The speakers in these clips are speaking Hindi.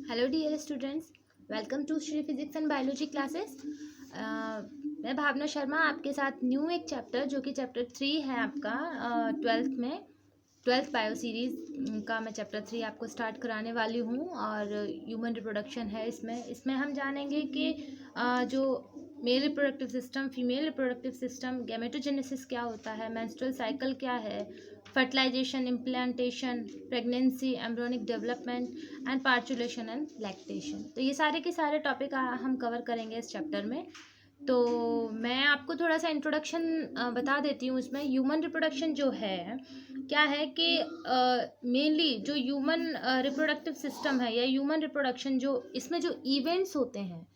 Hello dear students, welcome to Shri physics and biology classes. मैं भावना शर्मा आपके साथ न्यू एक चैप्टर जो कि चैप्टर 3 है आपका ट्वेल्थ बायो सीरीज़ का मैं चैप्टर 3 आपको स्टार्ट कराने वाली हूँ और ह्यूमन रिप्रोडक्शन है। इसमें हम जानेंगे कि जो male reproductive system, female reproductive system, gametogenesis क्या होता है, मेंस्ट्रुअल साइकिल क्या है, fertilisation, implantation, pregnancy, embryonic development and parturition and lactation. तो ये सारे के सारे टॉपिक हम कवर करेंगे इस चैप्टर में। तो मैं आपको थोड़ा सा इंट्रोडक्शन बता देती हूँ। इसमें ह्यूमन रिप्रोडक्शन जो है क्या है कि मेनली जो ह्यूमन रिप्रोडक्टिव सिस्टम है या ह्यूमन रिप्रोडक्शन जो इसमें जो इवेंट्स होते हैं,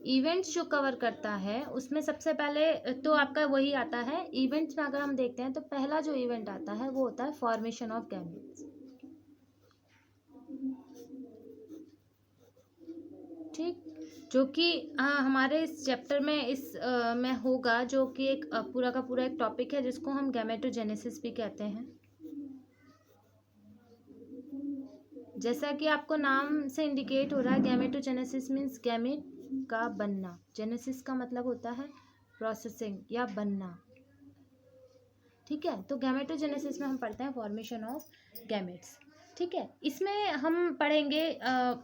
इवेंट्स जो कवर करता है उसमें सबसे पहले तो आपका वही आता है। इवेंट्स में अगर हम देखते हैं तो पहला जो इवेंट आता है वो होता है फॉर्मेशन ऑफ गैमेट्स। ठीक, जो कि हमारे इस चैप्टर में में होगा, जो कि एक पूरा का पूरा एक टॉपिक है जिसको हम गैमेटोजेनेसिस भी कहते हैं। जैसा कि आपको नाम से इंडिकेट हो रहा है, गैमेटोजेनेसिस मीन्स गैमेट का बनना। जेनेसिस का मतलब होता है प्रोसेसिंग या बनना। ठीक है, तो गैमेटोजेनेसिस में हम पढ़ते हैं फॉर्मेशन ऑफ गैमेट्स। ठीक है, इसमें हम पढ़ेंगे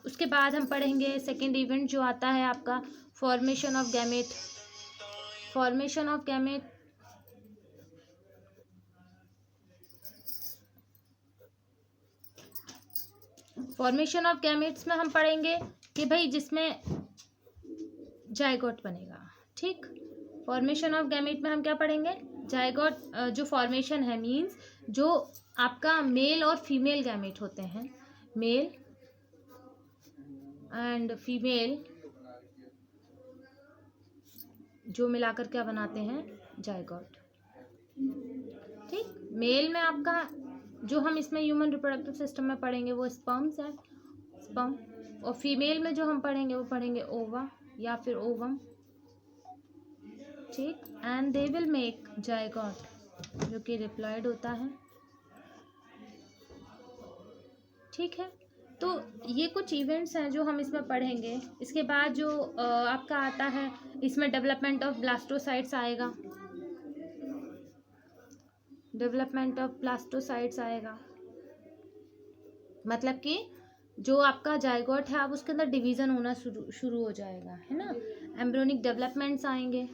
उसके बाद हम पढ़ेंगे सेकेंड इवेंट जो आता है आपका formation of gamete. Formation of gamete formation of gametes में हम पढ़ेंगे कि भाई जिसमें जायगोट बनेगा। ठीक, फॉर्मेशन ऑफ गैमेट में हम क्या पढ़ेंगे? जायगोट जो फॉर्मेशन है मींस जो आपका मेल और फीमेल गैमेट होते हैं, मेल एंड फीमेल जो मिलाकर क्या बनाते हैं? जायगोट। ठीक, मेल में आपका जो हम इसमें ह्यूमन रिप्रोडक्टिव सिस्टम में पढ़ेंगे वो स्पर्म्स है, स्पर्म। और फीमेल में जो हम पढ़ेंगे वो पढ़ेंगे ओवा या फिर ओवम। ठीक, and they will make zygote जो कि रिप्लॉयड होता है। ठीक है, तो ये कुछ इवेंट्स हैं जो हम इसमें पढ़ेंगे। इसके बाद जो आपका आता है इसमें डेवलपमेंट ऑफ ब्लास्टोसाइट्स आएगा। डेवलपमेंट ऑफ ब्लास्टोसाइट्स आएगा मतलब कि जो आपका जायगोट है अब उसके अंदर डिवीज़न होना शुरू हो जाएगा, है ना। एम्ब्रियोनिक डेवलपमेंट्स आएंगे।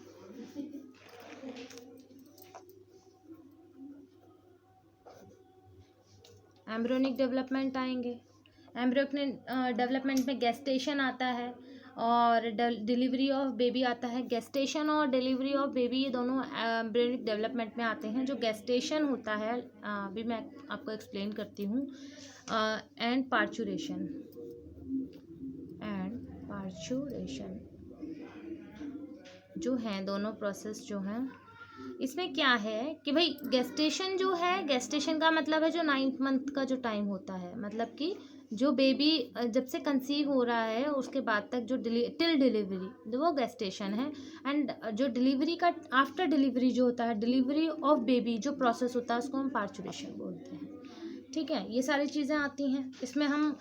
एम्ब्रियोनिक डेवलपमेंट आएंगे। एम्ब्रियोनिक डेवलपमेंट में गेस्टेशन आता है और डिलीवरी ऑफ बेबी आता है। गेस्टेशन और डिलीवरी ऑफ बेबी ये दोनों एम्ब्रियोनिक डेवलपमेंट में आते हैं। जो गेस्टेशन होता है अभी मैं आपको एक्सप्लेन करती हूँ। एंड पार्चुरेशन जो हैं, दोनों प्रोसेस जो हैं इसमें क्या है कि भाई गेस्टेशन जो है, गेस्टेशन का मतलब है जो 9th मंथ का जो टाइम होता है, मतलब कि जो बेबी जब से कंसीव हो रहा है उसके बाद तक जो टिल डिलीवरी वो गेस्टेशन है। एंड जो डिलीवरी का आफ्टर डिलीवरी जो होता है, डिलीवरी ऑफ बेबी जो प्रोसेस होता है उसको हम पार्चुरेशन बोलते हैं। ठीक है, ये सारी चीज़ें आती हैं इसमें। हम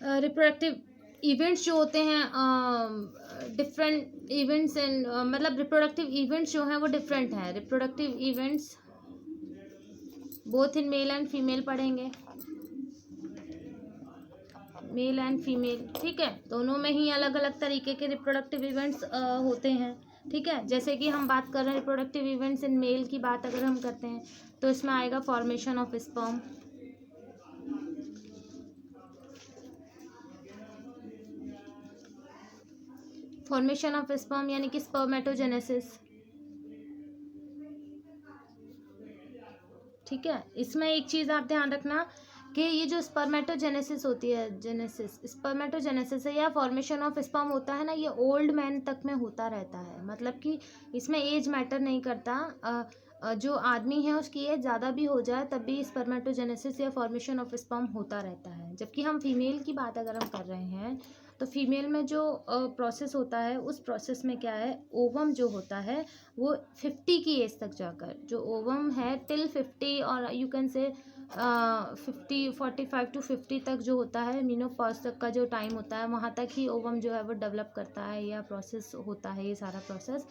रिप्रोडक्टिव इवेंट्स जो होते हैं, डिफरेंट इवेंट्स एंड मतलब रिप्रोडक्टिव इवेंट्स जो हैं वो डिफरेंट हैं। Reproductive events both in male and female पढ़ेंगे, मेल एंड फीमेल। ठीक है, दोनों में ही अलग अलग तरीके के रिप्रोडक्टिव इवेंट्स होते हैं। ठीक है, जैसे कि हम बात कर रहे हैं रिप्रोडक्टिव इवेंट्स इन मेल की बात अगर हम करते हैं तो इसमें आएगा formation of sperm. Formation of sperm यानी कि स्पर्मेटोजेनेसिस। ठीक है, इसमें एक चीज़ आप ध्यान रखना कि ये जो स्पर्मेटोजेनेसिस होती है, स्पर्मेटोजेनेसिस है या फॉर्मेशन ऑफ स्पर्म होता है ना, ये ओल्ड मैन तक में होता रहता है। मतलब कि इसमें एज मैटर नहीं करता। जो आदमी है उसकी एज ज़्यादा भी हो जाए तब भी स्पर्मेटोजेनेसिस या फॉर्मेशन ऑफ स्पर्म होता रहता है। जबकि हम फीमेल की बात अगर हम कर रहे हैं तो फीमेल में जो प्रोसेस होता है उस प्रोसेस में क्या है, ओवम जो होता है वो 50 की एज तक जाकर, जो ओवम है टिल 50 और यू कैन से 45 to 50 तक जो होता है, मीनोपॉज तक का जो टाइम होता है, वहाँ तक ही ओवम जो है वो डेवलप करता है या प्रोसेस होता है, ये सारा प्रोसेस।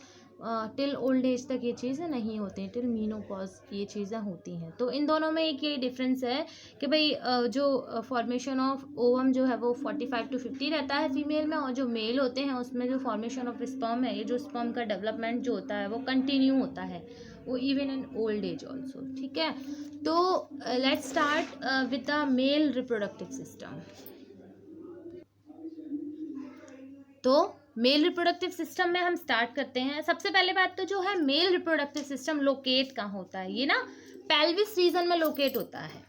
टिल ओल्ड एज तक ये चीज़ें नहीं होती हैं, टिल मीनोपॉज ये चीज़ें होती हैं। तो इन दोनों में एक ये डिफरेंस है कि भाई जो फॉर्मेशन ऑफ ओवम जो है वो 45 to 50 रहता है फीमेल में, और जो मेल होते हैं उसमें जो फॉर्मेशन ऑफ स्पर्म है, ये जो स्पर्म का डेवलपमेंट जो होता है वो कंटिन्यू होता है, वो even in old age also. ठीक है, तो let's start with the mail reproductive system. तो मेल रिप्रोडक्टिव सिस्टम में हम स्टार्ट करते हैं। सबसे पहले बात तो जो है, मेल रिप्रोडक्टिव सिस्टम लोकेट कहाँ होता है? ये ना पेल्विस रीजन में लोकेट होता है,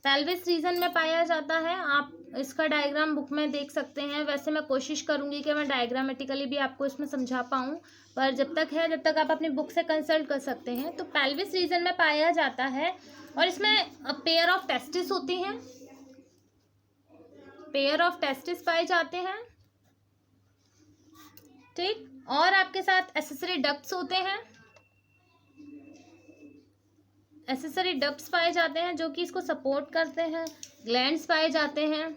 पेल्विस रीजन में पाया जाता है। आप इसका डायग्राम बुक में देख सकते हैं। वैसे मैं कोशिश करूंगी कि मैं डायग्रामेटिकली भी आपको इसमें समझा पाऊँ, पर जब तक आप अपनी बुक से कंसल्ट कर सकते हैं। तो पेल्विस रीजन में पाया जाता है, और इसमें पेयर ऑफ टेस्टिस होती हैं, पेयर ऑफ टेस्टिस पाए जाते हैं। ठीक, और आपके साथ एसेसरी डक्ट्स होते हैं, एसेसरी डक्ट्स पाए जाते हैं जो कि इसको सपोर्ट करते हैं। ग्लैंड्स पाए जाते हैं,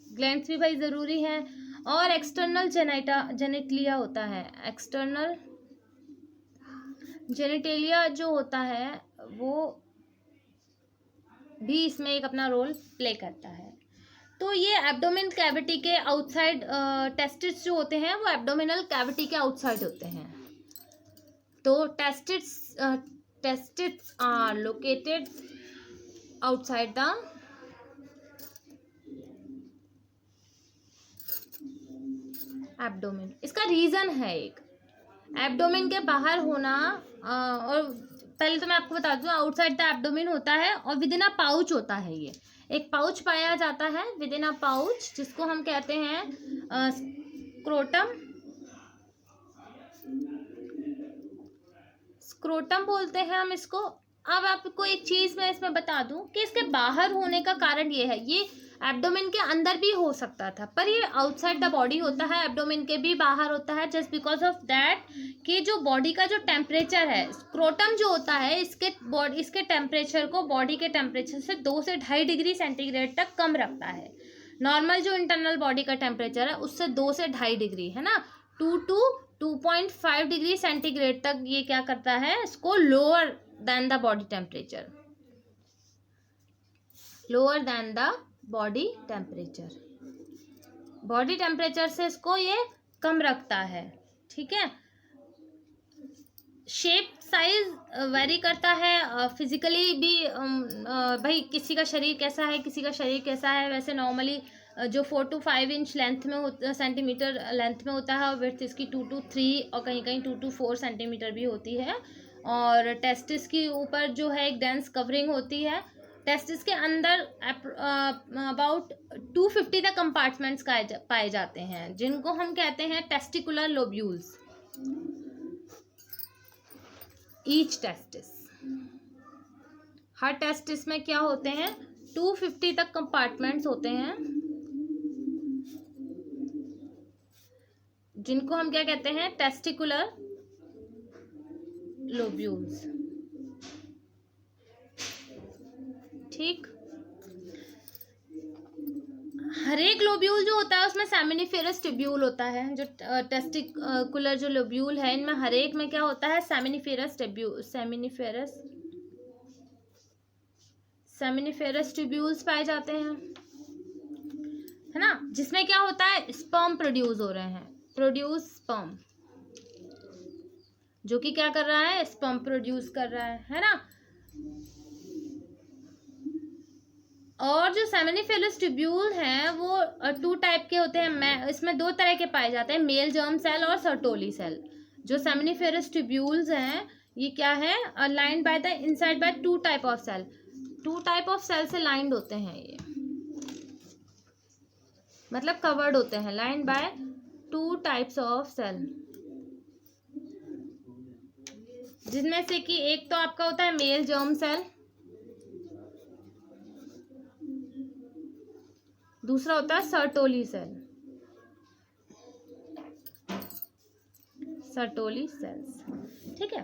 ग्लैंड्स भी भाई ज़रूरी हैं। और एक्सटर्नल जेनेटिलिया होता है, एक्सटर्नल जेनेटेलिया जो होता है वो भी इसमें एक अपना रोल प्ले करता है। तो ये एब्डोमेन कैविटी के आउटसाइड टेस्टिस जो होते हैं वो एब्डोमिनल कैविटी के आउटसाइड होते हैं। तो testis are located outside the abdomen. इसका रीजन है एक एब्डोमेन के बाहर होना, और पहले तो मैं आपको बता दूं, आउटसाइड द एब्डोमेन होता है और विद इन अ पाउच होता है। ये एक पाउच पाया जाता है विद इन अ पाउच, जिसको हम कहते हैं स्क्रोटम, स्क्रोटम बोलते हैं हम इसको। अब आपको एक चीज मैं इसमें बता दूं कि इसके बाहर होने का कारण ये है, ये एब्डोमेन के अंदर भी हो सकता था, पर ये आउटसाइड द बॉडी होता है, एब्डोमेन के भी बाहर होता है, जस्ट बिकॉज ऑफ दैट कि जो बॉडी का जो टेम्परेचर है, स्क्रोटम जो होता है इसके टेम्परेचर को बॉडी के टेम्परेचर से 2 से 2.5 डिग्री सेंटीग्रेड तक कम रखता है। नॉर्मल जो इंटरनल बॉडी का टेम्परेचर है उससे 2 से 2.5 डिग्री है ना, 2 to 2.5 डिग्री सेंटीग्रेड तक ये क्या करता है, इसको lower than the body temperature, lower than the body temperature, body temperature से इसको ये कम रखता है। ठीक है, शेप साइज वेरी करता है, फिजिकली भी भाई किसी का शरीर कैसा है, किसी का शरीर कैसा है। वैसे नॉर्मली जो 4 to 5 इंच लेंथ में सेंटीमीटर लेंथ में होता है, और विड्थ इसकी 2 to 3 और कहीं कहीं 2 to 4 सेंटीमीटर भी होती है। और टेस्टिस के ऊपर जो है एक डेंस कवरिंग होती है। टेस्टिस के अंदर अबाउट 250 तक कंपार्टमेंट्स पाए जाते हैं, जिनको हम कहते हैं टेस्टिकुलर लोब्यूल्स, ईच टेस्टिस। हर टेस्टिस में क्या होते हैं, 250 तक कंपार्टमेंट्स होते हैं, जिनको हम क्या कहते हैं, टेस्टिकुलर लोब्यूल्स। ठीक, हर एक लोब्यूल जो होता है उसमें सेमिनिफेरस ट्यूब्यूल होता है। जो टेस्टिकुलर जो लोब्यूल है, इनमें हर एक में क्या होता है, सेमिनिफेरस ट्यूब्यूल्स पाए जाते हैं, है ना, जिसमें क्या होता है, स्पर्म प्रोड्यूस हो रहे हैं, प्रोड्यूस स्पर्म, जो कि क्या कर रहा है, स्पर्म प्रोड्यूस कर रहा है ना। और जो सेमिनिफेरस ट्यूब्यूल हैं वो 2 टाइप के होते हैं। इसमें 2 तरह के पाए जाते हैं, मेल जर्म सेल और सर्टोली सेल। जो सेमिनिफेरस ट्यूब्यूल्स हैं ये क्या है, lined by the inside by 2 type of cell, 2 type of cell से लाइंड होते हैं ये, मतलब कवर्ड होते हैं, lined by 2 types of cell, जिनमें से कि एक तो आपका होता है मेल जर्म सेल, दूसरा होता है सर्टोली सेल, सर्टोली सेल्स। ठीक है,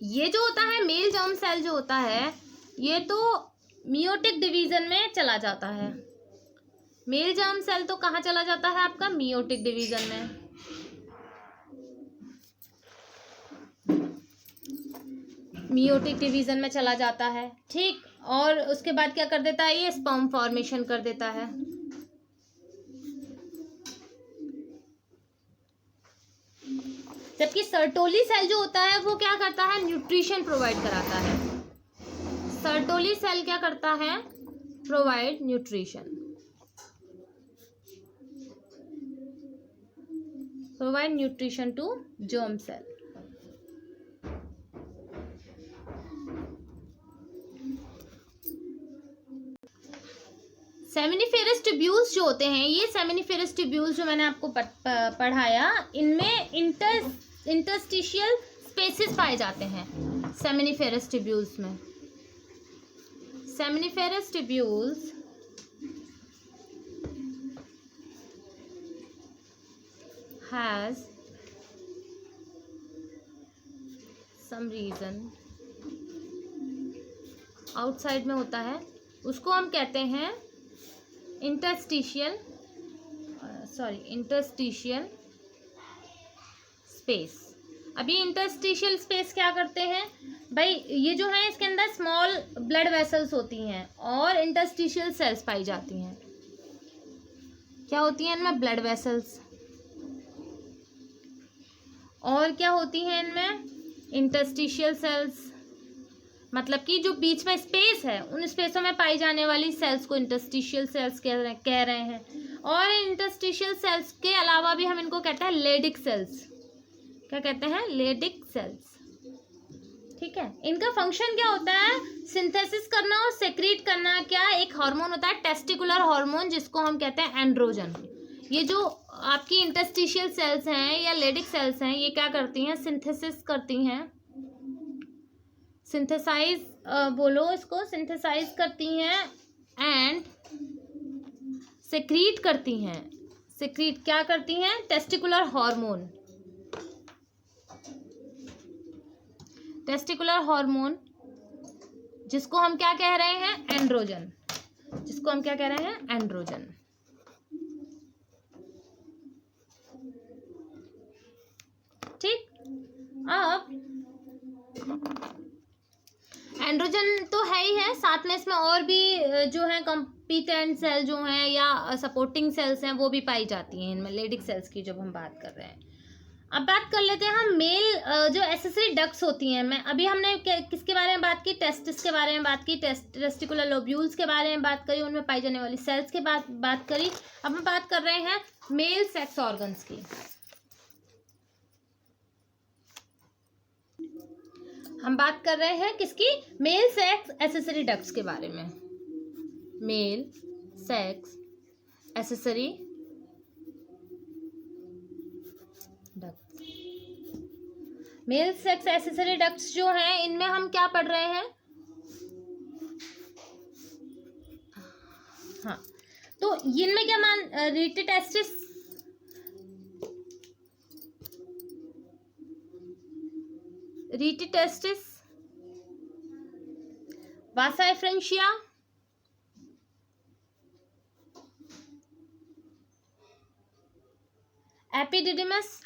ये जो होता है मेल जर्म सेल जो होता है ये तो मियोटिक डिवीजन में चला जाता है। मेल जर्म सेल तो कहाँ चला जाता है आपका? मियोटिक डिवीजन में। मियोटिक डिवीजन में चला जाता है, ठीक। और उसके बाद क्या कर देता है? ये स्पर्म फॉर्मेशन कर देता है। जबकि सर्टोली सेल जो होता है वो क्या करता है? न्यूट्रिशन प्रोवाइड कराता है। सर्टोली सेल क्या करता है? Provide nutrition, provide nutrition to germ cell. Seminiferous tubules जो होते हैं, ये सेमिनिफेरस ट्यूब्यूल्स जो मैंने आपको पढ़ाया, इनमें इंटरस्टिशियल स्पेसेस पाए जाते हैं सेमिनिफेरस ट्यूब्यूल्स में। Seminiferous tubules has some region outside में होता है, उसको हम कहते हैं इंटरस्टिशियल स्पेस। अभी इंटरस्टिशियल स्पेस क्या करते हैं भाई? ये जो है इसके अंदर स्मॉल ब्लड वेसल्स होती हैं और इंटरस्टिशियल सेल्स पाई जाती हैं। क्या होती हैं इनमें? Blood vessels. और क्या होती हैं इनमें? Interstitial cells. मतलब कि जो बीच में स्पेस है, उन स्पेसों में पाई जाने वाली सेल्स को इंटरस्टिशियल सेल्स कह रहे हैं। और इंटरस्टिशियल सेल्स के अलावा भी हम इनको कहते हैं लेडिक सेल्स। क्या कहते हैं? लेडिक सेल्स, ठीक है। इनका फंक्शन क्या होता है? सिंथेसिस करना और सेक्रीट करना। क्या? एक हार्मोन होता है टेस्टिकुलर हार्मोन, जिसको हम कहते हैं एंड्रोजन। ये जो आपकी इंटरस्टिशियल सेल्स हैं या लेडिक सेल्स हैं, ये क्या करती हैं? सिंथेसिस करती हैं, सिंथेसाइज बोलो इसको, सिंथेसाइज करती हैं एंड सेक्रीट करती हैं। सेक्रीट क्या करती हैं? Testicular hormone. टेस्टिकुलर हार्मोन जिसको हम क्या कह रहे हैं? एंड्रोजन। जिसको हम क्या कह रहे हैं? एंड्रोजन, ठीक। अब एंड्रोजन तो है ही है, साथ में इसमें और भी जो है कंपिटेंट सेल जो हैं या सपोर्टिंग सेल्स हैं वो भी पाई जाती हैं इनमें, लेडिक सेल्स की जब हम बात कर रहे हैं। अब बात कर लेते हैं हम मेल जो एसेसरी डक्ट्स होती हैं। मैं अभी हमने किसके बारे में बात की? टेस्टिस के बारे में बात की, टेस्टिकुलर लोब्यूल्स के बारे में बात करी, उनमें पाई जाने वाली सेल्स के बात करी। अब हम बात कर रहे हैं मेल सेक्स ऑर्गन्स की। हम बात कर रहे हैं किसकी? मेल सेक्स एसेसरी डक्ट्स के बारे में। Male sex accessory ducts. Male sex accessory ducts जो हैं, इनमें हम क्या पढ़ रहे हैं? हाँ, तो इनमें क्या रीटिटेस्टिस, रीटिटेस्टिस, वासा एफ्रेंशिया, एपिडिडिमस,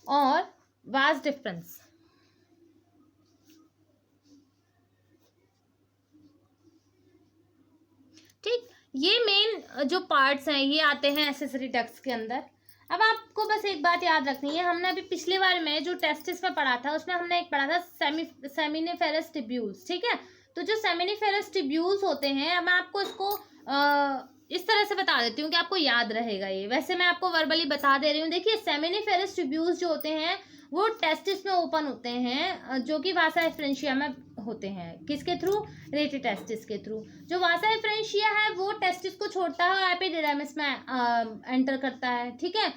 और वास डिफरेंस। ठीक, ये मेन जो पार्ट्स हैं ये आते हैं एसेसरी डक्ट्स के अंदर। अब आपको बस एक बात याद रखनी है, हमने अभी पिछली बार में जो टेस्टिस में पढ़ा था उसमें हमने एक पढ़ा था सेमिनिफेरस ट्यूब्यूल्स, ठीक है। तो जो सेमिनिफेरस ट्यूब्यूल्स होते हैं, अब मैं आपको इसको इस तरह से बता देती हूँ कि आपको याद रहेगा ये। वैसे मैं आपको वर्बली बता दे रही हूँ। देखिए, सेमिनिफेरस ट्यूब्यूल्स जो होते हैं वो टेस्टिस में ओपन होते हैं, जो कि वासा एफ्रेंशिया में होते हैं। किसके थ्रू? रेटिटेस्टिस के थ्रू। जो वासा एफ्रेंशिया है वो टेस्टिस को छोड़ता है और एपिडिडाइमस में एंटर करता है, ठीक है।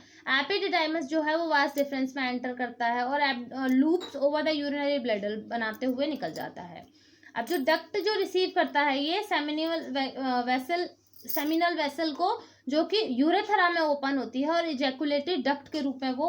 एपिडिडाइमस जो है वो वास डिफरेंस में एंटर करता है और loops over the urinary bladder बनाते हुए निकल जाता है। अब जो डक्ट जो रिसीव करता है ये सेमिनियल वेसल सेमिनल वेसल को, जो कि यूरेथ्रा में ओपन होती है और इजैकुलेटरी डक्ट के रूप में वो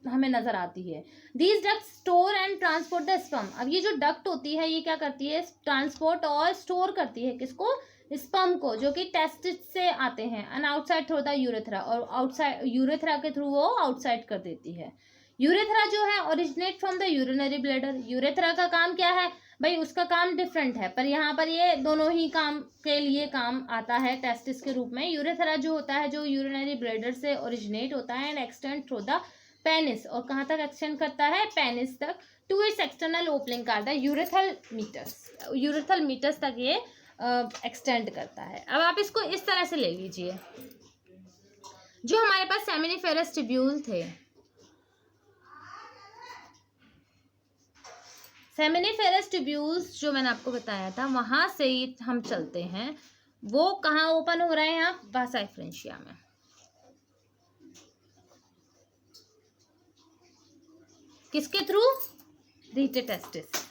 हमें नजर आती है। These duct store and transport the sperm. अब ये जो डक्ट होती है ये क्या करती है, ट्रांसपोर्ट और स्टोर करती है किसको, स्पर्म को, जो कि टेस्टिस से आते हैं, and outside through the urethra, और आउटसाइड यूरेथ्रा के थ्रू वो आउटसाइड कर देती है। यूरेथ्रा जो है originate from the urinary bladder. Urethra का काम क्या है भाई, उसका काम डिफरेंट है, पर यहाँ पर ये दोनों ही काम के लिए काम आता है टेस्टिस के रूप में। यूरेथ्रा जो होता है जो यूरिनरी ब्लैडर से ओरिजिनेट होता है and extend through the penis, और कहाँ तक एक्सटेंड करता है, पेनिस तक, to its external opening called the urethral meatus. Urethral meatus तक ये एक्सटेंड करता है। अब आप इसको इस तरह से ले लीजिए, जो हमारे पास सेमिनिफेरस ट्यूब्यूल थे, सेमिनिफेरस ट्यूब्यूल्स जो मैंने आपको बताया था, वहां से हम चलते हैं, वो कहाँ ओपन हो रहे हैं, यहाँ वासा एफरेंशिया में। किसके थ्रू, रीटे टेस्टिस।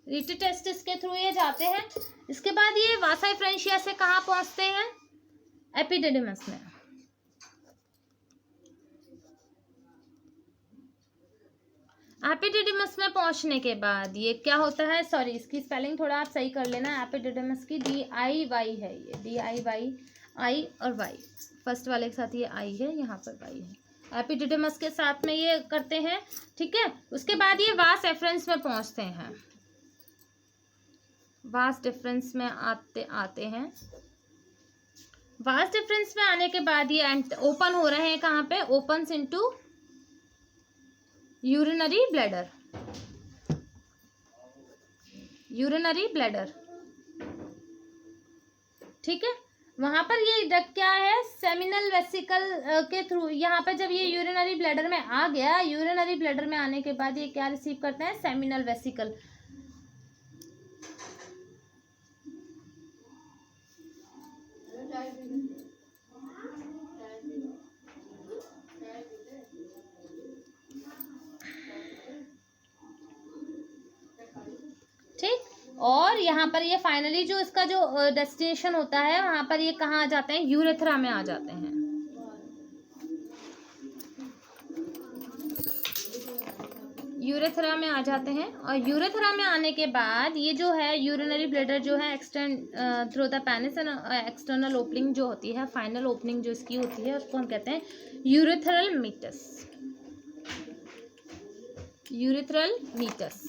रीटे टेस्टिस के थ्रू ये जाते हैं। इसके बाद ये वासा एफरेंशिया से कहाँ पहुंचते हैं, एपिडिडिमस में। एपिडिडिमस में पहुंचने के बाद ये क्या होता है, सॉरी इसकी स्पेलिंग थोड़ा आप सही कर लेना, एपिडिडिमस की DIY है, ये DIY, I और Y, फर्स्ट वाले के साथ ये I है, यहाँ पर Y है। एपिडिडिमस के साथ में ये करते हैं, ठीक है। उसके बाद ये वास एफरेंस में पहुंचते हैं, वास डिफरेंस में आते हैं। वास डिफरेंस में आने के बाद ये ओपन हो रहे हैं, कहाँ पे, opens into urinary bladder, urinary bladder, ठीक है। वहां पर ये डक्ट क्या है, सेमिनल वेसिकल के थ्रू, यहाँ पर जब ये यूरिनरी ब्लैडर में आ गया, यूरिनरी ब्लैडर में आने के बाद ये क्या रिसीव करते हैं, सेमिनल वेसिकल। ठीक, और यहाँ पर ये फाइनली जो इसका जो डेस्टिनेशन होता है, वहां पर ये कहाँ आ जाते हैं, यूरेथ्रा में आ जाते हैं। यूरेथ्रा में आ जाते हैं, और यूरेथ्रा में आने के बाद ये जो है यूरिनरी ब्लैडर जो है extend through the penis and external opening जो होती है, फाइनल ओपनिंग जो इसकी होती है, उसको हम कहते हैं यूरेथ्रल मीटस, यूरेथ्रल मीटस,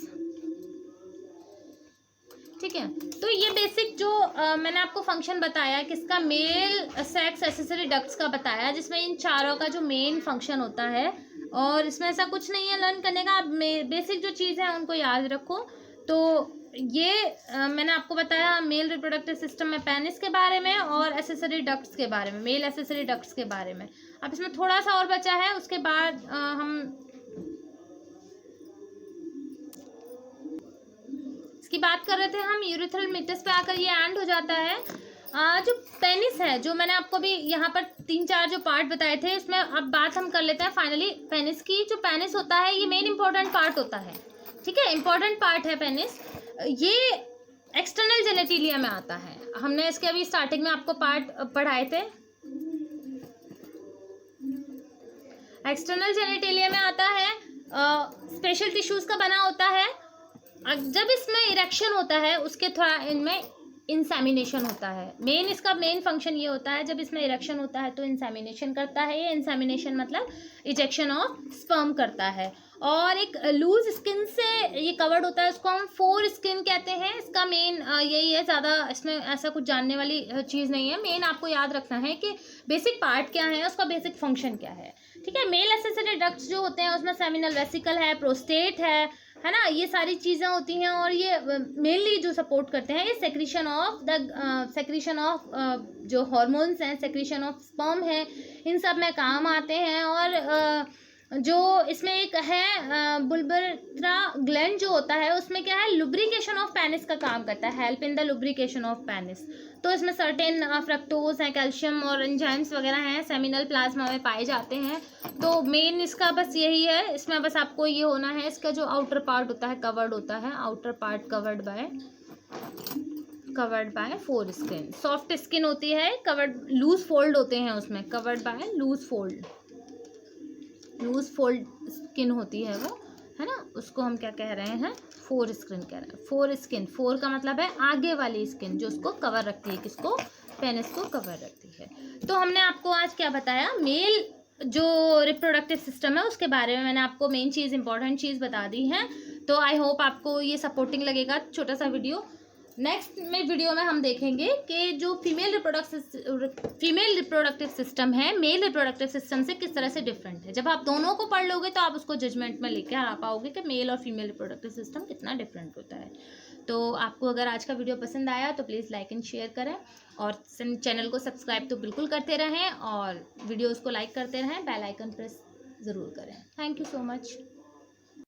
ठीक है। तो ये बेसिक जो मैंने आपको फंक्शन बताया किसका, मेल सेक्स एक्सेसरी डक्ट्स का बताया, जिसमें इन चारों का जो मेन फंक्शन होता है, और इसमें ऐसा कुछ नहीं है लर्न करने का, आप बेसिक जो चीज़ है उनको याद रखो। तो ये मैंने आपको बताया मेल रिप्रोडक्टिव सिस्टम में पेनिस के बारे में और एसेसरी डक्ट्स के बारे में, मेल एसेसरी डक्ट्स के बारे में। अब इसमें थोड़ा सा और बचा है, उसके बाद हम इसकी बात कर रहे थे, हम यूरेथ्रल मीटस पे आकर ये एंड हो जाता है। जो पेनिस है, जो मैंने आपको भी यहाँ पर 3-4 जो पार्ट बताए थे, उसमें अब बात हम कर लेते हैं फाइनली पेनिस की। जो पेनिस होता है ये मेन इंपॉर्टेंट पार्ट होता है, ठीक है, इंपॉर्टेंट पार्ट है पेनिस। ये एक्सटर्नल जेनेटिलिया में आता है, हमने इसके अभी स्टार्टिंग में आपको पार्ट पढ़ाए थे। एक्सटर्नल जेनेटिलिया में आता है, स्पेशल टिश्यूज का बना होता है। जब इसमें इरेक्शन होता है उसके थोड़ा इनमें इंसेमिनेशन होता है। मेन इसका मेन फंक्शन ये होता है, जब इसमें इरेक्शन होता है तो इंसेमिनेशन करता है। ये इंसेमिनेशन मतलब इजेक्शन ऑफ स्पर्म करता है, और एक लूज स्किन से ये कवर्ड होता है, उसको हम फोर स्किन कहते हैं। इसका मेन यही है, ज़्यादा इसमें ऐसा कुछ जानने वाली चीज़ नहीं है। मेन आपको याद रखना है कि बेसिक पार्ट क्या है, उसका बेसिक फंक्शन क्या है, ठीक है। मेल एसेसरी डक्ट्स जो होते हैं उसमें सेमिनल वेसिकल है, प्रोस्टेट है ना, ये सारी चीज़ें होती हैं, और ये मेनली जो सपोर्ट करते हैं ये सेक्रीशन ऑफ जो हार्मोन्स हैं, सेक्रीशन ऑफ स्पर्म है, इन सब में काम आते हैं। और जो इसमें एक है बुल्बोरेट्रा ग्लैंड जो होता है उसमें क्या है, लुब्रिकेशन ऑफ पेनिस का काम करता है, help in the lubrication of penis. तो इसमें सर्टेन फ्रक्टोज हैं, कैल्शियम और एंजाइम्स वगैरह हैं, सेमिनल प्लाज्मा में पाए जाते हैं। तो मेन इसका बस यही है, इसमें बस आपको ये होना है, इसका जो आउटर पार्ट होता है कवर्ड होता है, outer part covered by foreskin, soft skin होती है, कवर्ड लूज फोल्ड होते हैं उसमें, covered by loose fold skin होती है वो, है ना, उसको हम क्या कह रहे हैं, फोर स्किन कह रहे हैं। फोर स्किन, फोर का मतलब है आगे वाली स्किन जो उसको कवर रखती है, किसको, पेनिस को कवर रखती है। तो हमने आपको आज क्या बताया, मेल जो रिप्रोडक्टिव सिस्टम है उसके बारे में मैंने आपको मेन चीज़, इंपॉर्टेंट चीज़ बता दी है। तो आई होप आपको ये सपोर्टिंग लगेगा छोटा सा वीडियो। नेक्स्ट में वीडियो में हम देखेंगे कि जो फीमेल रिप्रोडक्टिव सिस्टम है मेल रिप्रोडक्टिव सिस्टम से किस तरह से डिफरेंट है। जब आप दोनों को पढ़ लोगे तो आप उसको जजमेंट में लेकर आ पाओगे कि मेल और फीमेल रिप्रोडक्टिव सिस्टम कितना डिफरेंट होता है। तो आपको अगर आज का वीडियो पसंद आया तो प्लीज़ लाइक एंड शेयर करें, और चैनल को सब्सक्राइब तो बिल्कुल करते रहें, और वीडियोज़ को लाइक करते रहें, बेल आइकन प्रेस ज़रूर करें। Thank you so much.